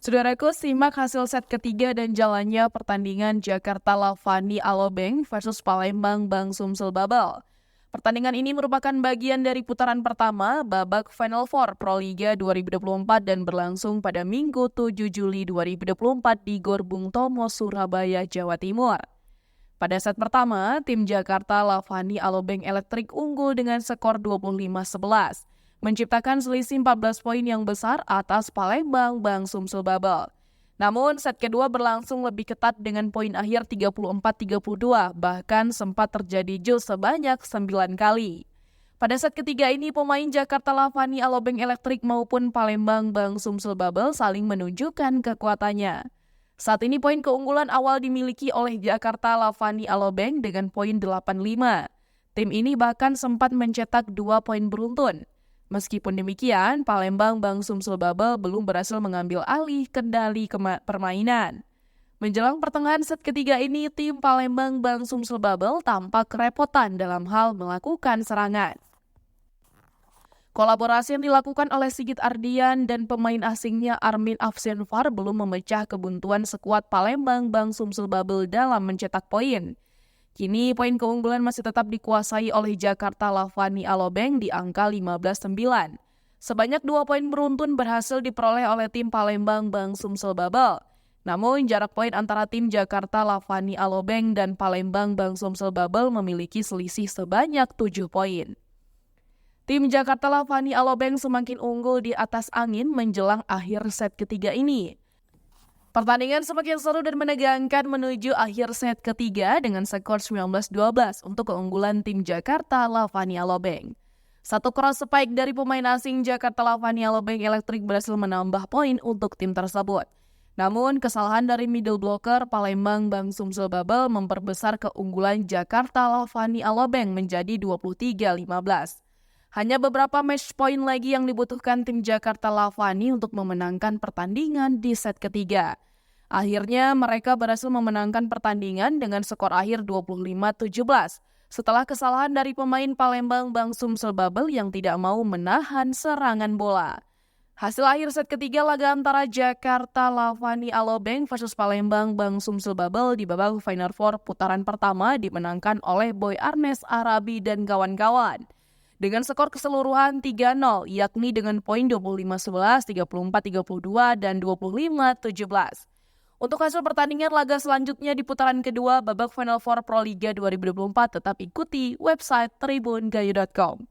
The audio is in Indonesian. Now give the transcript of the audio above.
Saudaraku, simak hasil set ketiga dan jalannya pertandingan Jakarta Lavani Alobank versus Palembang Bang Sumsel Babel. Pertandingan ini merupakan bagian dari putaran pertama babak Final Four Proliga 2024 dan berlangsung pada Minggu 7 Juli 2024 di Gor Bung Tomo, Surabaya, Jawa Timur. Pada set pertama, tim Jakarta Lavani Alobank Electric unggul dengan skor 25-11, menciptakan selisih 14 poin yang besar atas Palembang Bang Sumsel Babel. Namun, set kedua berlangsung lebih ketat dengan poin akhir 34-32, bahkan sempat terjadi jus sebanyak 9 kali. Pada set ketiga ini, pemain Jakarta Lavani Alobank Electric maupun Palembang Bang Sumsel Babel saling menunjukkan kekuatannya. Saat ini poin keunggulan awal dimiliki oleh Jakarta Lavani Alobank dengan poin 85. Tim ini bahkan sempat mencetak 2 poin beruntun. Meskipun demikian, Palembang Bang Sumsel Babel belum berhasil mengambil alih kendali permainan. Menjelang pertengahan set ketiga ini, tim Palembang Bang Sumsel Babel tampak kerepotan dalam hal melakukan serangan. Kolaborasi yang dilakukan oleh Sigit Ardian dan pemain asingnya Armin Afsenvar belum memecah kebuntuan skuad Palembang Bang Sumsel Babel dalam mencetak poin. Kini poin keunggulan masih tetap dikuasai oleh Jakarta Lavani Alobank di angka 15-9. Sebanyak 2 poin beruntun berhasil diperoleh oleh tim Palembang Bang Sumsel Babel. Namun jarak poin antara tim Jakarta Lavani Alobank dan Palembang Bang Sumsel Babel memiliki selisih sebanyak 7 poin. Tim Jakarta Lavani Alobank semakin unggul di atas angin menjelang akhir set ketiga ini. Pertandingan semakin seru dan menegangkan menuju akhir set ketiga dengan skor 19-12 untuk keunggulan tim Jakarta Lavani Alobank. Satu cross spike dari pemain asing Jakarta Lavani Alobank Electric berhasil menambah poin untuk tim tersebut. Namun, kesalahan dari middle blocker Palembang Bang Sumsel Babel memperbesar keunggulan Jakarta Lavani Alobank menjadi 23-15. Hanya beberapa match point lagi yang dibutuhkan tim Jakarta Lavani untuk memenangkan pertandingan di set ketiga. Akhirnya mereka berhasil memenangkan pertandingan dengan skor akhir 25-17 setelah kesalahan dari pemain Palembang Bang Sumsel Babel yang tidak mau menahan serangan bola. Hasil akhir set ketiga laga antara Jakarta Lavani Alobank versus Palembang Bang Sumsel Babel di babak Final Four putaran pertama dimenangkan oleh Boy Arnes Arabi dan kawan-kawan dengan skor keseluruhan 3-0, yakni dengan poin 25-11, 34-32, dan 25-17. Untuk hasil pertandingan laga selanjutnya di putaran kedua babak Final Four Proliga 2024 tetap ikuti website tribungayu.com.